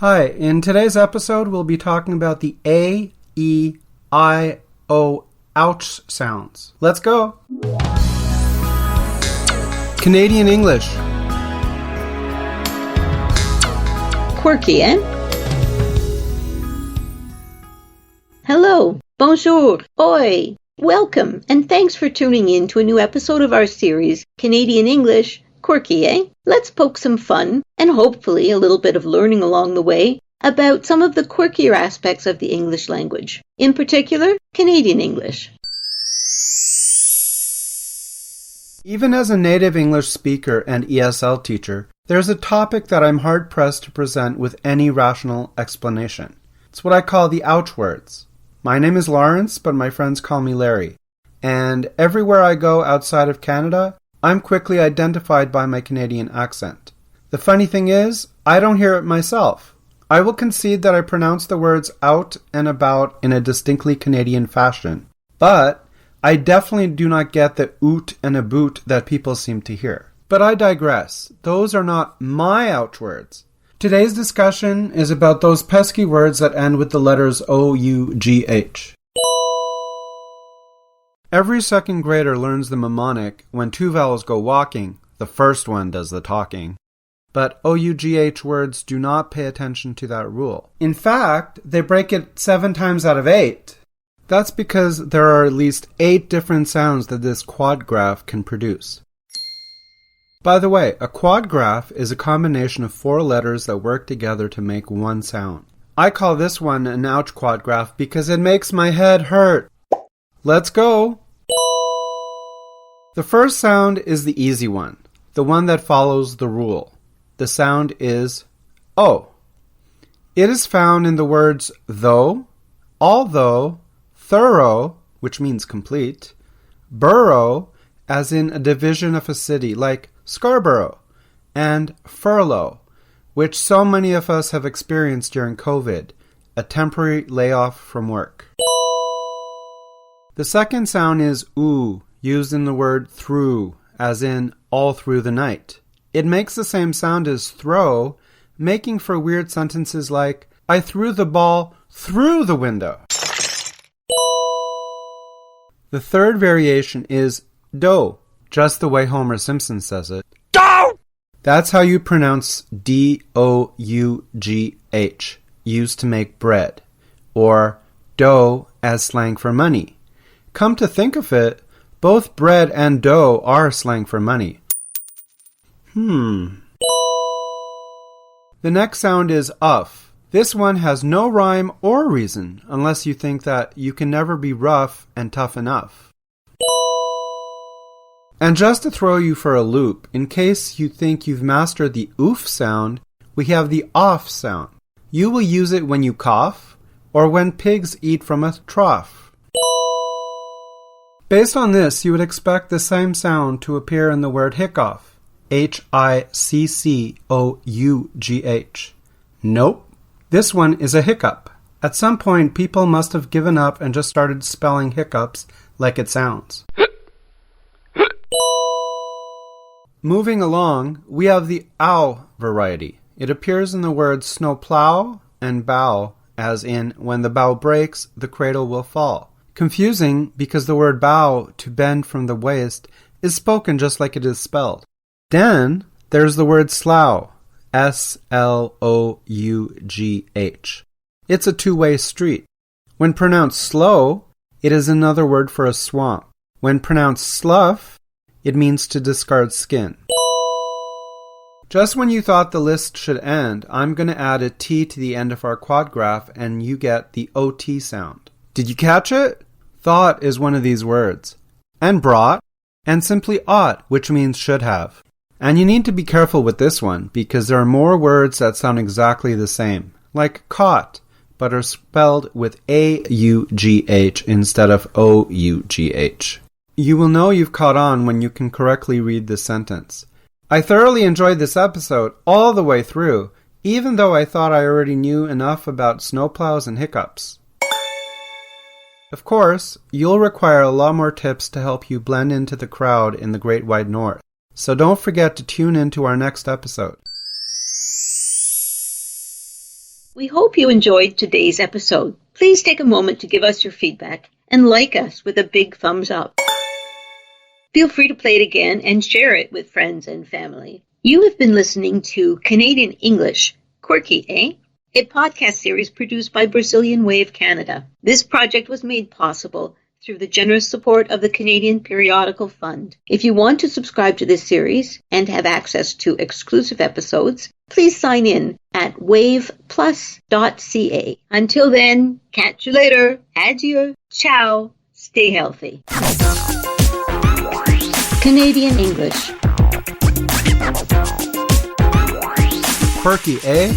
Hi, in today's episode we'll be talking about the A, E, I, O, ouch sounds. Let's go! Canadian English. Quirky, eh? Hello, bonjour, oi, welcome, and thanks for tuning in to a new episode of our series, Canadian English, Quirky, eh? Let's poke some fun, and hopefully a little bit of learning along the way, about some of the quirkier aspects of the English language, in particular, Canadian English. Even as a native English speaker and ESL teacher, there's a topic that I'm hard-pressed to present with any rational explanation. It's what I call the ouch words. My name is Lawrence, but my friends call me Lauri. And everywhere I go outside of Canada, I'm quickly identified by my Canadian accent. The funny thing is, I don't hear it myself. I will concede that I pronounce the words out and about in a distinctly Canadian fashion. But I definitely do not get the oot and a boot that people seem to hear. But I digress. Those are not my ouch words. Today's discussion is about those pesky words that end with the letters O-U-G-H. Every second grader learns the mnemonic, when two vowels go walking, the first one does the talking. But O-U-G-H words do not pay attention to that rule. In fact, they break it 7 times out of 8. That's because there are at least 8 different sounds that this quadgraph can produce. By the way, a quadgraph is a combination of 4 letters that work together to make one sound. I call this one an ouch quadgraph because it makes my head hurt. Let's go! The first sound is the easy one, the one that follows the rule. The sound is O. It is found in the words though, although, thorough, which means complete, borough, as in a division of a city like Scarborough, and furlough, which so many of us have experienced during COVID, a temporary layoff from work. The second sound is ough, used in the word through, as in all through the night. It makes the same sound as throw, making for weird sentences like, I threw the ball through the window. The third variation is do, just the way Homer Simpson says it. Do! That's how you pronounce D-O-U-G-H, used to make bread, or dough as slang for money. Come to think of it, both bread and dough are slang for money. The next sound is uff. This one has no rhyme or reason, unless you think that you can never be rough and tough enough. And just to throw you for a loop, in case you think you've mastered the oof sound, we have the off sound. You will use it when you cough, or when pigs eat from a trough. Based on this, you would expect the same sound to appear in the word hiccough. H-I-C-C-O-U-G-H. Nope. This one is a hiccup. At some point, people must have given up and just started spelling hiccups like it sounds. Moving along, we have the ough variety. It appears in the words snowplow and bow, as in, when the bow breaks, the cradle will fall. Confusing because the word bow, to bend from the waist, is spoken just like it is spelled. Then, there's the word slough, S-L-O-U-G-H. It's a two-way street. When pronounced slow, it is another word for a swamp. When pronounced slough, it means to discard skin. Just when you thought the list should end, I'm going to add a T to the end of our quadgraph and you get the OT sound. Did you catch it? Thought is one of these words. And brought, and simply ought, which means should have. And you need to be careful with this one, because there are more words that sound exactly the same, like caught, but are spelled with A-U-G-H instead of O-U-G-H. You will know you've caught on when you can correctly read this sentence. I thoroughly enjoyed this episode all the way through, even though I thought I already knew enough about snowplows and hiccups. Of course, you'll require a lot more tips to help you blend into the crowd in the Great Wide North, so don't forget to tune in to our next episode. We hope you enjoyed today's episode. Please take a moment to give us your feedback and like us with a big thumbs up. Feel free to play it again and share it with friends and family. You have been listening to Canadian English, Quirky, eh? A podcast series produced by Brazilian Wave Canada. This project was made possible through the generous support of the Canadian Periodical Fund. If you want to subscribe to this series and have access to exclusive episodes, please sign in at Waveplus.ca. Until then, catch you later. Adieu. Ciao. Stay healthy. Canadian English. Quirky, eh?